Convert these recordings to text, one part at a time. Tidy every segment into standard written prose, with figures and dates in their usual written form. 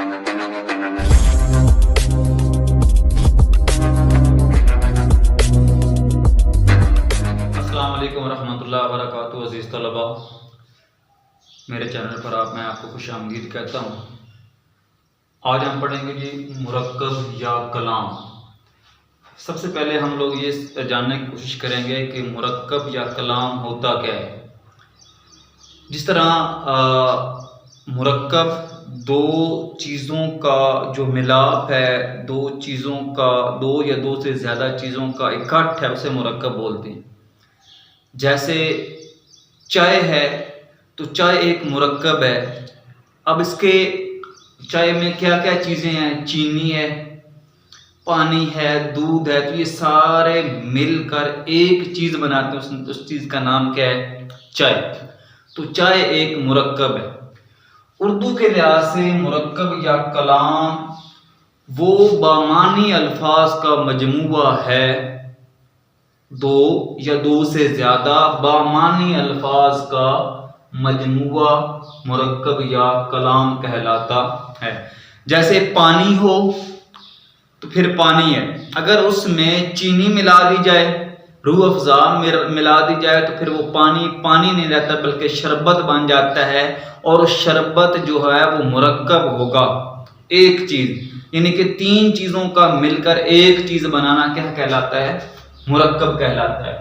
السلام علیکم ورحمۃ اللہ وبرکاتہ. عزیز طلباء، میرے چینل پر میں آپ کو خوش آمدید کہتا ہوں. آج ہم پڑھیں گے جی مرکب یا کلام. سب سے پہلے ہم لوگ یہ جاننے کی کوشش کریں گے کہ مرکب یا کلام ہوتا کیا ہے. جس طرح مرکب دو چیزوں کا جو ملاپ ہے، دو چیزوں کا، دو یا دو سے زیادہ چیزوں کا اکٹھ ہے، اسے مرکب بولتے ہیں. جیسے چائے ہے تو چائے ایک مرکب ہے. اب اس کے چائے میں کیا کیا چیزیں ہیں؟ چینی ہے، پانی ہے، دودھ ہے، تو یہ سارے مل کر ایک چیز بناتے ہیں. اس چیز کا نام کیا ہے؟ چائے. تو چائے ایک مرکب ہے. اردو کے لحاظ سے مرکب یا کلام وہ بامعنی الفاظ کا مجموعہ ہے. دو یا دو سے زیادہ بامعنی الفاظ کا مجموعہ مرکب یا کلام کہلاتا ہے. جیسے پانی ہو تو پھر پانی ہے. اگر اس میں چینی ملا دی جائے، روح افزا ملا دی جائے، تو پھر وہ پانی نہیں رہتا بلکہ شربت بن جاتا ہے. اور شربت جو ہے وہ مرکب ہوگا. ایک چیز یعنی کہ تین چیزوں کا مل کر ایک چیز بنانا کیا کہلاتا ہے؟ مرکب کہلاتا ہے.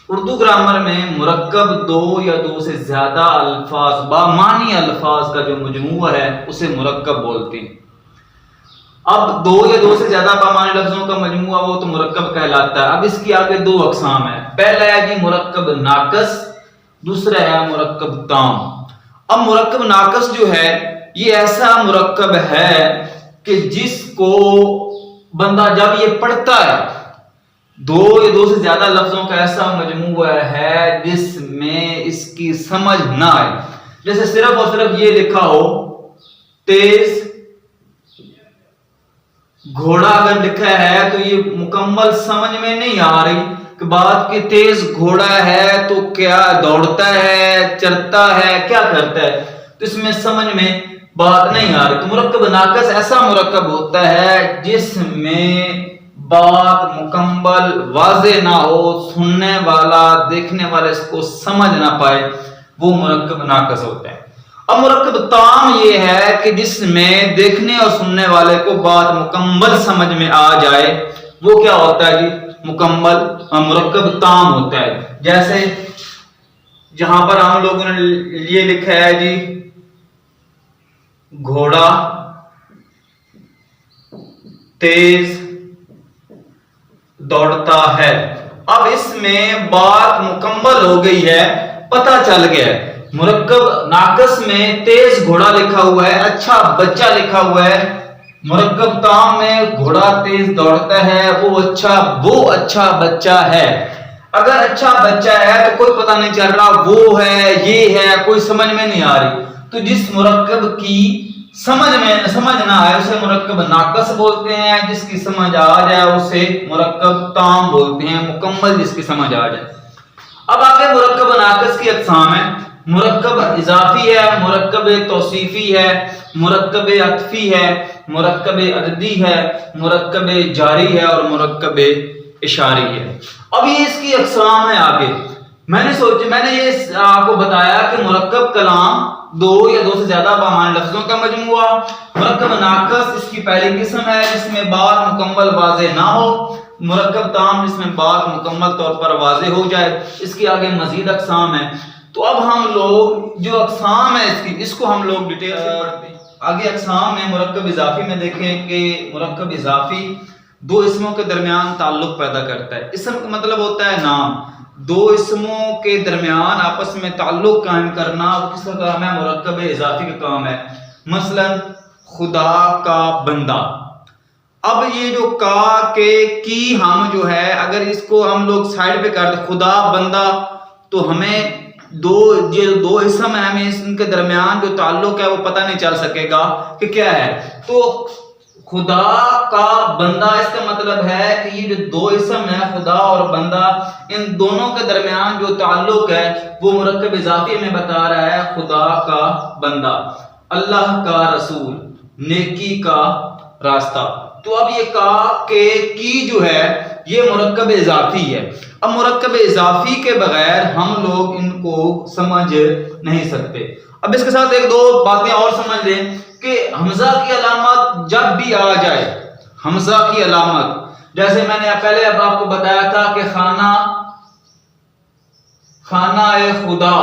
اردو گرامر میں مرکب دو یا دو سے زیادہ الفاظ، بامعنی الفاظ کا جو مجموعہ ہے اسے مرکب بولتے ہیں. اب دو یا دو سے زیادہ بامعنی لفظوں کا مجموعہ وہ تو مرکب کہلاتا ہے. اب اس کی آگے دو اقسام ہیں. پہلا ہے جی مرکب ناقص، دوسرا ہے مرکب تام. اب مرکب ناقص جو ہے یہ ایسا مرکب ہے کہ جس کو بندہ جب یہ پڑھتا ہے، دو یا دو سے زیادہ لفظوں کا ایسا مجموعہ ہے جس میں اس کی سمجھ نہ آئے. جیسے صرف اور صرف یہ لکھا ہو تیز گھوڑا، اگر لکھا ہے تو یہ مکمل سمجھ میں نہیں آ رہی کہ بات کہ تیز گھوڑا ہے تو کیا دوڑتا ہے، چرتا ہے، کیا کرتا ہے، تو اس میں سمجھ میں بات نہیں آ رہی. تو مرکب ناقص ایسا مرکب ہوتا ہے جس میں بات مکمل واضح نہ ہو، سننے والا دیکھنے والا اس کو سمجھ نہ پائے، وہ مرکب ناقص ہوتا ہے. اب مرکب تام یہ ہے کہ جس میں دیکھنے اور سننے والے کو بات مکمل سمجھ میں آ جائے، وہ کیا ہوتا ہے جی؟ مکمل مرکب تام ہوتا ہے. جیسے جہاں پر ہم لوگوں نے یہ لکھا ہے جی گھوڑا تیز دوڑتا ہے. اب اس میں بات مکمل ہو گئی ہے، پتہ چل گیا. مرکب ناقص میں تیز گھوڑا لکھا ہوا ہے، اچھا بچہ لکھا ہوا ہے. مرکب تام میں گھوڑا تیز دوڑتا ہے، وہ اچھا بچہ ہے. اگر اچھا بچہ ہے تو کوئی پتہ نہیں چل رہا وہ ہے یہ ہے، کوئی سمجھ میں نہیں آ رہی. تو جس مرکب کی سمجھ نہ آئے اسے مرکب ناقص بولتے ہیں. جس کی سمجھ آ جائے اسے مرکب تام بولتے ہیں، مکمل جس کی سمجھ آ جائے. اب آگے مرکب ناقص کی اقسام ہے. مرکب اضافی ہے، مرکب توصیفی ہے، مرکب عطفی ہے، مرکب عددی ہے، مرکب جاری ہے اور مرکب اشاری ہے. اب یہ اس کی اقسام ہے. آگے میں نے یہ آپ کو بتایا کہ مرکب کلام دو یا دو سے زیادہ بامعنی لفظوں کا مجموعہ. مرکب ناقص اس کی پہلی قسم ہے جس میں بات مکمل واضح نہ ہو. مرکب تام جس میں بات مکمل طور پر واضح ہو جائے. اس کی آگے مزید اقسام ہیں. تو اب ہم لوگ جو اقسام ہے اس کو ہم لوگ ڈیٹیل سے پڑھتے ہیں. آگے اقسام ہے. مرکب اضافی میں دیکھیں کہ مرکب اضافی دو اسموں کے درمیان تعلق پیدا کرتا ہے. اسم کا مطلب ہوتا ہے نام. دو اسموں کے درمیان آپس میں تعلق قائم کرنا وہ کس کا کام ہے؟ مرکب اضافی کا کام ہے. مثلا خدا کا بندہ. اب یہ جو کا کے کی ہم جو ہے اگر اس کو ہم لوگ سائڈ پہ کر دیں خدا بندہ تو ہمیں دو اسم ہیں، ہمیں ان کے درمیان جو تعلق ہے وہ پتہ نہیں چل سکے گا کہ کیا ہے. تو خدا کا بندہ اس کا مطلب ہے کہ یہ جو دو اسم ہے خدا اور بندہ، ان دونوں کے درمیان جو تعلق ہے وہ مرکب اضافی میں بتا رہا ہے خدا کا بندہ. اللہ کا رسول، नेकी का रास्ता। तो अब ये का के की जो है ये मुरक्कब इजाफी है। अब मुरक्कब इजाफी के बगैर हम लोग इनको समझ नहीं सकते। अब इसके साथ एक दो बातें और समझ लें कि हमजा की अलामत जब भी आ जाए, हमजा की अलामत, जैसे मैंने पहले अब आपको बताया था कि खाना ए खुदा,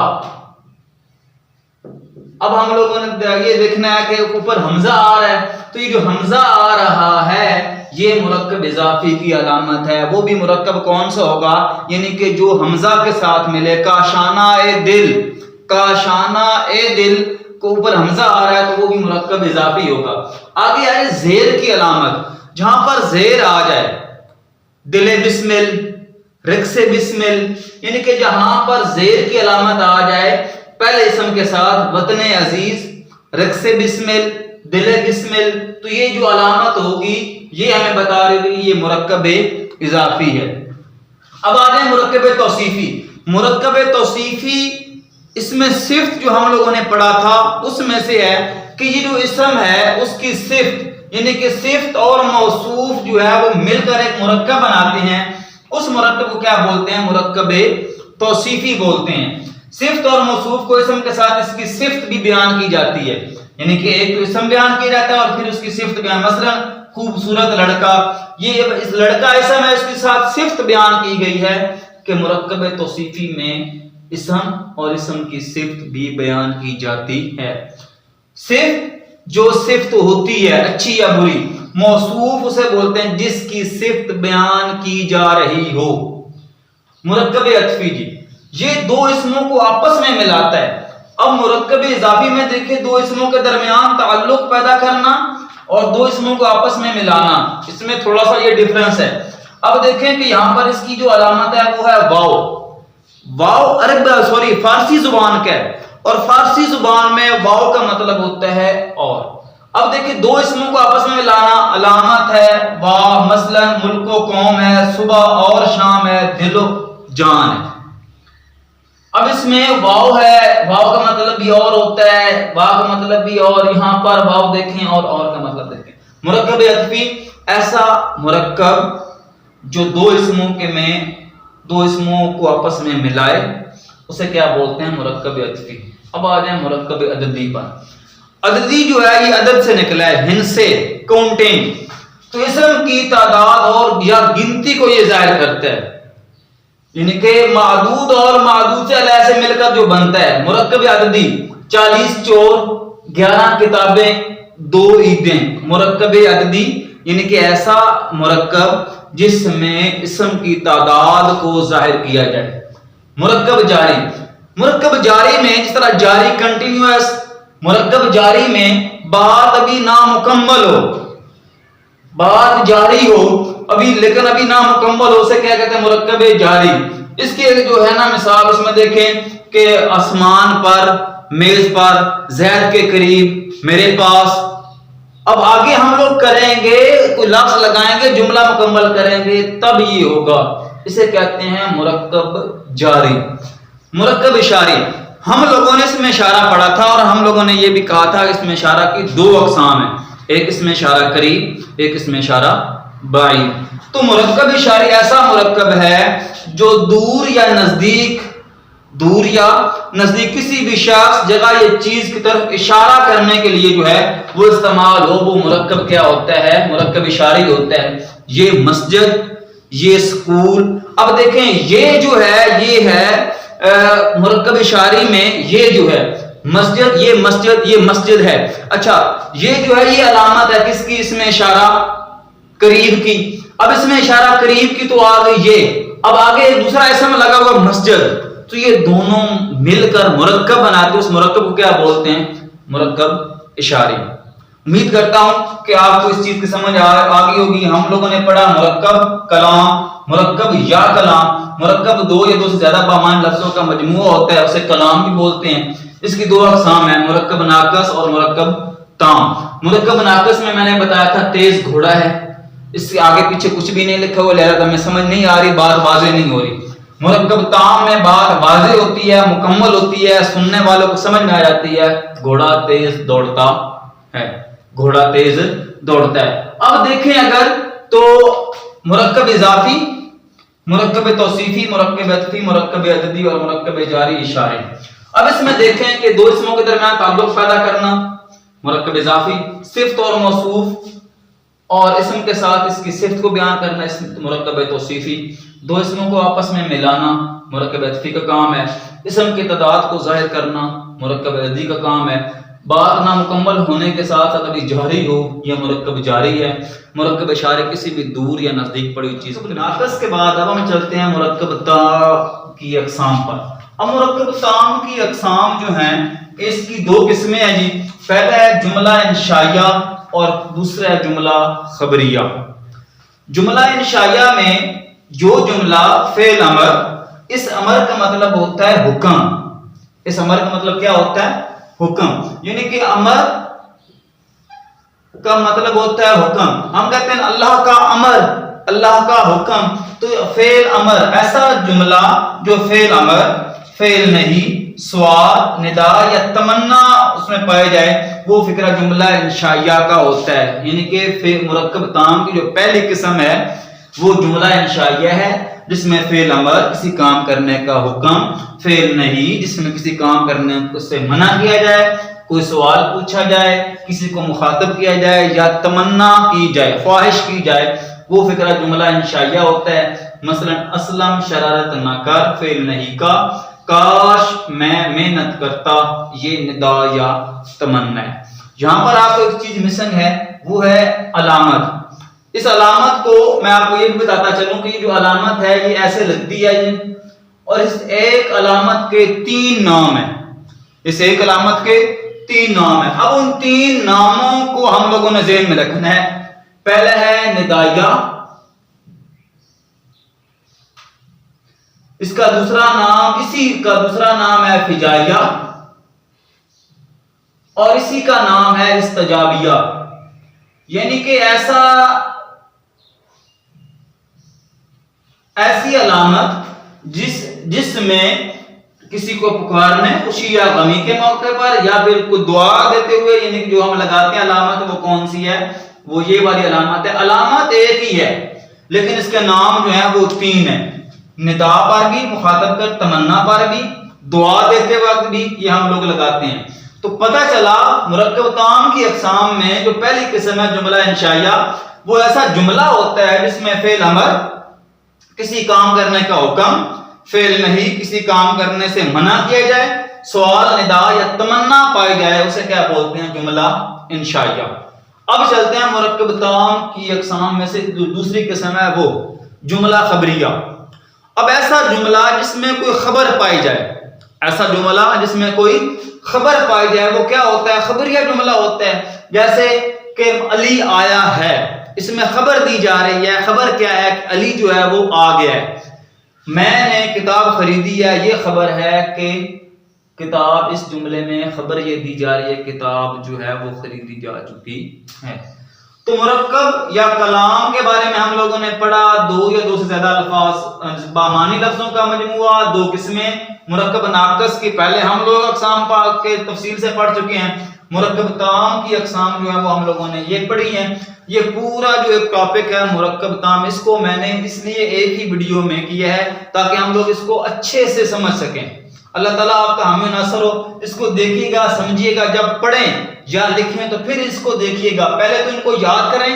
अब हम लोगों ने ये देखना है कि ऊपर हमजा आ रहा है, तो ये जो हमजा आ रहा है ये मुरक्कब इजाफी की अलामत है। वो भी मुरक्कब कौन सा होगा, यानी कि जो हमजा के साथ मिले, काशाना ए दिल, काशाना ए दिल को ऊपर हमजा आ रहा है तो वो भी मुरक्कब इजाफी होगा। आगे आए जेर की अलामत, जहां पर जेर आ जाए, दिले बिस्मिल, रिक्से बिस्मिल, यानी कि जहां पर जेर की अलामत आ जाए पहले इसम के साथ, वतने अजीज, रिक्से बिस्मिल, दिले बिस्मिल, तो ये जो अलामत होगी ये हमें बता रही होगी ये मुरक्कब इजाफी है। अब आ जाए मुरक्कब तौसीफी। मुरक्कब तौसीफी इसमें सिफ्त जो हम लोगों ने पढ़ा था उसमें से है कि ये जो इसम है उसकी सिफ्त, यानी कि सिफ्त और मौसूफ जो है वो मिलकर एक मुरक्कब बनाते हैं। उस मुरक्कब को क्या बोलते हैं, मुरक्कब तौसीफी बोलते हैं। सिफ्त और मौसूफ को इसम के साथ इसकी सिफ्त भी बयान की जाती है, यानी कि एक तो इसम बयान किया जाता है और फिर उसकी सिफ्त बयान, मसलन खूबसूरत लड़का, ये इस लड़का इसम है, इसके साथ सिफ्त बयान की गई है कि मुरक्कब तौसीफी में इसम और इसम की सिफ्त भी बयान की जाती है। सिफ्त जो सिफ्त होती है अच्छी या बुरी, मौसूफ उसे बोलते हैं जिसकी सिफ्त बयान की जा रही हो। मुरक्कब अतफी जी ये दो इसमों को आपस में मिलाता है। अब मुरक्कब इजाफी में देखिए दो इसमों के दरमियान ताल्लुक पैदा करना और दो इसमों को आपस में मिलाना, इसमें थोड़ा सा ये डिफरेंस है। अब देखें कि यहां पर इसकी जो अलामत है वो है वाव। वाव फारसी जुबान का है और फारसी जुबान में वाव का मतलब होता है और। अब देखिए दो इसमों को आपस में मिलाना, अलामत है वाह, मसलन मुल्को कौम है, सुबह और शाम है, दिलो जान है। अब इसमें वाव है, वाव का मतलब भी और होता है, वाव का मतलब भी और, यहां पर वाव देखें और का मतलब देखें। मुरक्कब अतफी ऐसा मुरक्कब जो दो इसमों को आपस में मिलाए उसे क्या बोलते हैं, मुरक्कब अतफी। अब आ जाए मुरक्कब अददी पर। अददी जो है ये अदद से निकला है, हिन से, काउंटिंग, तो इसम की तादाद और या गिनती को ये जाहिर करता है, यानी कि मादूद और मादूद से अलग से मिलकर जो बनता है। मुरक्कब अददी 40 चोर, 11 किताबें, 2 ईदें, मुरक्कब अददी यानी कि ऐसा मुरक्कब जिसमें इसम की तादाद को जाहिर किया जाए। मुरक्कब जारी, मुरक्कब जारी में जिस तरह जारी कंटिन्यूअस, मुरक्कब जारी में बात अभी नामुकम्मल हो, बात जारी हो अभी लेकिन अभी नामुकम्मल हो, उसे क्या कहते हैं, मुरक्कब जारी। इसके जो है ना मिसाल उसमें देखें कि आसमान पर, मेज पर, ज़ैद के करीब, मेरे पास। अब आगे हम लोग करेंगे, कोई लफ्ज लगाएंगे, जुमला मुकम्मल करेंगे, तब ये होगा। इसे कहते हैं मुरक्कब जारी। मुरक्कब इशारी, हम लोगों ने इसमें इशारा पढ़ा था और हम लोगों ने ये भी कहा था इसमें इशारा की 2 अक़साम है, एक इसमें इशारा करीब, एक इसमें इशारा बाईद। तो मुरक्कब इशारी ऐसा मुरक्कब है जो दूर या नजदीक किसी भी शख्स, जगह या चीज की तरफ इशारा करने के लिए जो है वो इस्तेमाल हो, वो मुरक्कब क्या होता है, मुरक्कब इशारी होता है। ये मस्जिद, ये स्कूल। अब देखें ये जो है ये है मुरक्कब इशारी में, ये जो है मस्जिद, ये मस्जिद है। अच्छा ये जो है ये अलामत है किसकी, इसमें इशारा करीब की। अब इसमें इशारा करीब की तो आ गई ये, अब आगे दूसरा इसम लगा हुआ मस्जिद, तो ये दोनों मिलकर मुरक्कब बनाते हैं। उस मुरक्कब को क्या बोलते हैं, मुरक्कब इशारी। उम्मीद करता हूं कि आपको इस चीज की समझ आ गई होगी। हम लोगों ने पढ़ा मुरक्कब कलाम, मुरक्कब या कलाम। मुरक्कब 2 या 2 से ज्यादा पामान लफ्जों का मजमूआ होता है, उसे कलाम भी बोलते हैं। इसकी 2 अक़साम है, मुरक्कब नाक़िस और मुरक्कब ताम। मुरक्कब नाक़िस में मैंने बताया था तेज घोड़ा है, इसके आगे पीछे कुछ भी नहीं लिखा हुआ, लिहाजा हमें समझ नहीं आ रही, बात वाज़ेह नहीं हो रही। मुरक्कब ताम में बात वाज़ेह होती है, मुकम्मल होती है, सुनने वालों को समझ में आ जाती है, घोड़ा तेज दौड़ता है। घोड़ा तेज दौड़ता है। अब देखें अगर तो मुरक्कब इजाफी, मुरक्कब तौसीफी, मुरक्कब अतफी, मुरक्कब अददी और मुरक्कब जारी इशारे। अब इसमें देखें कि दो इसमों के दरमियान ताल्लुक पैदा करना, मुरक्कब इजाफी, सिफ्त और मौसूफ और इसम के साथ इसकी सिफ्त को बयान करना, इसम मुरक्कब तौसीफी, दो इसमों को आपस में मिलाना मुरक्कब अतफी का काम है, इसम की तादाद को जाहिर करना मुरक्कब अददी का काम है, बात नामुकम्मल होने के साथ अगर जारी हो यह मुरक्कब जारी है, मुरक्कब इशारे किसी भी दूर या नजदीक पड़ी हुई चीज को। नाक़िस के बाद अब हम चलते हैं मुरक्कब ता की अक़साम पर। अब मुरक्कब ताम की अक़साम जो हैं इसकी दो किस्में हैं जी। पहला है जुमला इंशाइया और दूसरा है जुमला खबरिया। जुमला इंशाइया में जो जुमला फेल अमर, इस अमर का मतलब होता है हुक्म, इस अमर का मतलब क्या होता है? हुक्म, यानी कि अमर का मतलब होता है हुक्म। हम कहते हैं अल्लाह का अमर, अल्लाह का हुक्म, तो फेल अमर ऐसा जुमला जो फेल अमर, फेल नहीं, सवाल, निदा या तमन्ना उसमें पाए जाए, वो फिक्रा जुमला इंशाइया का होता है। यानी कि मुरक्कब ताम की जो पहली किस्म है वो जुमला इंशाइया है जिसमें फेल अमर किसी काम करने का हुक्म, फेल नहीं जिसमें किसी काम करने से मना किया जाए, कोई सवाल पूछा जाए, किसी को मुखातब किया जाए या तमन्ना की जाए, ख्वाहिश की जाए, वो फिक्रा जुमला इंशाइया होता है। मसलन असलम शरारत न कर, फेल नहीं का, काश मैं मेहनत करता, ये निदा या तमन्ना है। यहां पर आपको एक चीज मिसिंग है, वो है अलामत। इस अलामत को मैं आपको ये भी बताता चलूं कि जो अलामत है ये ऐसे लगती है ये, और इस एक अलामत के 3 नाम है, इस एक अलामत के 3 नाम है। अब उन 3 नामों को हम लोगों ने ज़हन में रखना है। पहला है निदाया, इसका दूसरा नाम, इसी का दूसरा नाम है फिजाइया और इसी का नाम है इस्तजाबिया। यानी कि ऐसी अलामत जिसमें किसी को पुकारने, खुशी या गमी के मौके पर या फिर कोई दुआ देते हुए, यानी कि जो हम लगाते हैं अलामत वो कौन सी है? वो ये वाली अलामत है। अलामत एक ही है लेकिन इसके नाम जो है वो 3 है। निदा पर भी, मुखातब कर तमन्ना पर भी, दुआ देते वक्त भी ये हम लोग लगाते हैं। तो पता चला मुरक्कब ताम की अक़साम में जो पहली किस्म है जुमला इंशाइया, वो ऐसा जुमला होता है जिसमें फेल अमर किसी काम करने का हुक्म, फेल नहीं किसी काम करने से मना किया जाए, सवाल, निदा या तमन्ना पाई जाए, उसे क्या बोलते हैं? जुमला इंशाइया। अब चलते हैं मुरक्कब ताम की अक़साम में से जो दूसरी किस्म है वो जुमला खबरिया। अब ऐसा जुमला जिसमें कोई खबर पाई जाए, ऐसा जुमला जिसमें कोई खबर पाई जाए, वो क्या होता है? खबरिया जुमला होता है। जैसे कि अली आया है, इसमें खबर दी जा रही है। खबर क्या है? अली जो है वो आ गया है। मैंने किताब खरीदी है, ये खबर है कि किताब, इस जुमले में खबर ये दी जा रही है किताब जो है वो खरीदी जा चुकी है। तो मुरक्कब या कलाम के बारे में हम लोगों ने पढ़ा, 2 या 2 से ज्यादा अल्फाज, बामानी लफ्जों का मजमुआ, 2 किस्में। मुरक्कब नाक़िस की पहले हम लोग अक़साम के तफसील से पढ़ चुके हैं। मुरक्कब ताम की अक़साम जो है वो हम लोगों ने ये पढ़ी है। ये पूरा जो एक टॉपिक है मुरक्कब ताम, इसको मैंने इसलिए एक ही वीडियो में किया है ताकि हम लोग इसको अच्छे से समझ सकें। अल्लाह ताला आपका हामी नासर हो। इसको देखिएगा, समझिएगा, जब पढ़ें या लिखें तो फिर इसको देखिएगा। पहले तो इनको याद करें,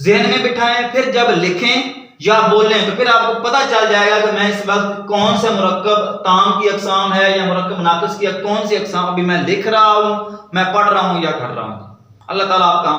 ज़हन में बिठाएं, फिर जब लिखें या बोलें तो फिर आपको पता चल जाएगा कि मैं इस वक्त कौन से मुरक्कब ताम की अक़साम है या मुरक्कब नाक़िस की कौन सी अक़साम अभी मैं लिख रहा हूं, मैं पढ़ रहा हूं या कर रहा हूं। अल्लाह ताला आपका